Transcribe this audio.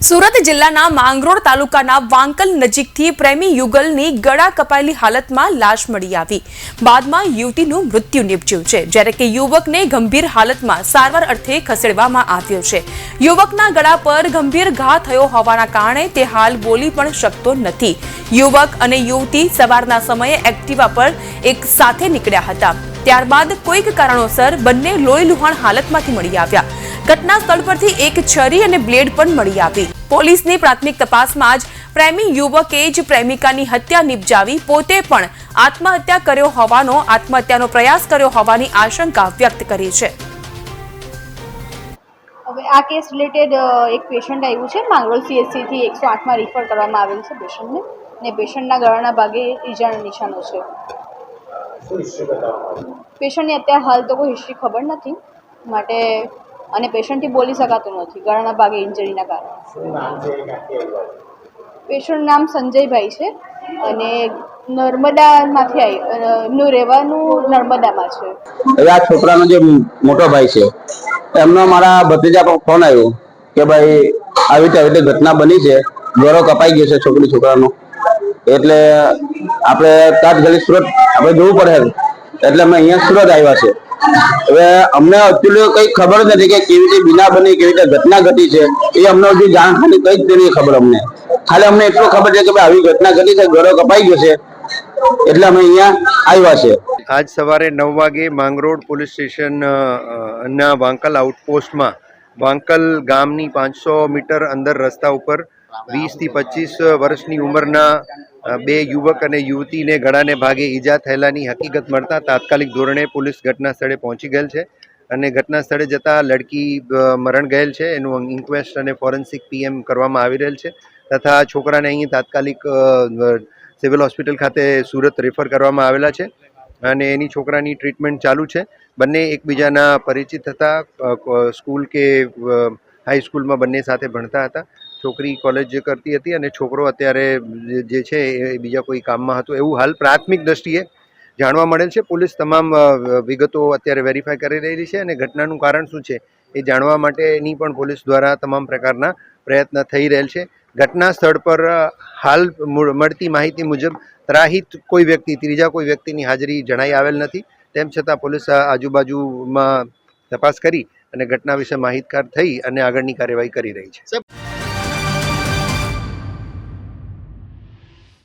સુરત જિલ્લાના માંગરોળ તાલુકાના વાંકલ નજીકથી પ્રેમી યુગલની ગળા કપાયેલી હાલતમાં લાશ મળી આવી બાદમાં યુવતીનું મૃત્યુ નિપજ્યું છે, જ્યારે કે યુવકને ગંભીર હાલતમાં સારવાર અર્થે ખસેડવામાં આવ્યો છે। યુવકના ગળા પર ગંભીર ઘા થયો હોવાના કારણે તે હાલ બોલી પણ શકતો નથી। યુવક અને યુવતી સવારના સમયે એક્ટિવા પર એક સાથે નીકળ્યા હતા, ત્યારબાદ કોઈક કારણોસર બંને લોહી લુહાણ હાલતમાંથી મળી આવ્યા। घटना स्थल पर एक छरी और ब्लेड पण मळी आवी। पोलीसनी प्राथमिक तपासमां ज प्रेमी युवके ज प्रेमिकानी हत्या निपजावी पोते पण आत्महत्या कर्यो होवानो आत्महत्यानो प्रयास कर्यो होवानी आशंका व्यक्त करी छे। હવે આ કેસ રિલેટેડ એક પેશન્ટ આવ્યું છે માંગરોળ સીએચસી થી 108 માં રિફર કરવામાં આવેલ છે પેશન્ટને ને પેશન્ટના ગળાના ભાગે ઈજાના નિશાનો છે। પેશન્ટની અત્યારે હાલ તો કોઈ હિસ્ટ્રી ખબર નથી માટે અને પેશન્ટથી બોલી શકાતું નથી ગળાના ભાગે ઇન્જરીના કારણે। પેશન્ટ નામ સંજયભાઈ છે અને નર્મદામાંથી એમનું રહેવાનું નર્મદામાં છે। આ છોકરાનો જે મોટો ભાઈ છે એમનો મારા ભત્રીજા પર ફોન આવ્યો કે ભાઈ આવી રીતે ઘટના બની છે, ગળો કપાઈ ગયો છે છોકરાનો, એટલે આપણે તાત્કાલિક સુરત આપણે જવું પડે, એટલે અમે અહીંયા સુરત આવ્યા છે। હવે અમને એકચ્યુઅલી કઈ ખબર જ નથી કે કેવી રીતે બીના બની, કેવી રીતે ઘટના ઘટી છે, એ અમને હજુ જાણ ખાલી કઈ જ નથી ખબર। ખાલી અમને એટલું ખબર છે કે ભાઈ આવી ઘટના ઘટી છે, ગળો કપાઈ ગયો છે, એટલે અમે અહીંયા આવ્યા છે। આજ સવારે 9 વાગે માંગરોળ પોલીસ સ્ટેશન ના વાંકલ આઉટપોસ્ટમાં વાંકલ ગામની 500 મીટર અંદર રસ્તા ઉપર 20 થી 25 વર્ષની ઉંમરના બે યુવક અને યુવતીને ગળાને ભાગે ઈજા થયેલાની હકીકત મળતા તાત્કાલિક ધોરણે પોલીસ ઘટના સ્થળે પહોંચી ગયેલ છે અને ઘટના સ્થળે જતા લડકી મરણ ગયેલ છે, એનું ઇન્ક્વેસ્ટ અને ફોરેન્સિક પીએમ કરવામાં આવી રહેલ છે તથા છોકરાને અહીં તાત્કાલિક સિવિલ હોસ્પિટલ ખાતે સુરત રેફર કરવામાં આવેલા છે અને એની છોકરાની ટ્રીટમેન્ટ ચાલુ છે। બંને એકબીજાના પરિચિત હતા, સ્કૂલ કે હાઈસ્કૂલમાં બંને સાથે ભણતા હતા। છોકરી કોલેજ કરતી હતી અને છોકરો અત્યારે જે છે એ બીજા કોઈ કામમાં હતો એવું હાલ પ્રાથમિક દ્રષ્ટિએ જાણવા મળેલ છે। પોલીસ તમામ વિગતો અત્યારે વેરીફાઈ કરી રહેલી છે અને ઘટનાનું કારણ શું છે એ જાણવા માટેની પણ પોલીસ દ્વારા તમામ પ્રકારના પ્રયત્ન થઈ રહેલ છે। ઘટના સ્થળ પર હાલ મળતી માહિતી મુજબ ત્રાહિત કોઈ વ્યક્તિ, ત્રીજા કોઈ વ્યક્તિની હાજરી જણાઈ આવેલ નથી। તેમ છતાં પોલીસ આજુબાજુમાં તપાસ કરી અને ઘટના વિશે માહિતગાર થઈ અને આગળની કાર્યવાહી કરી રહી છે।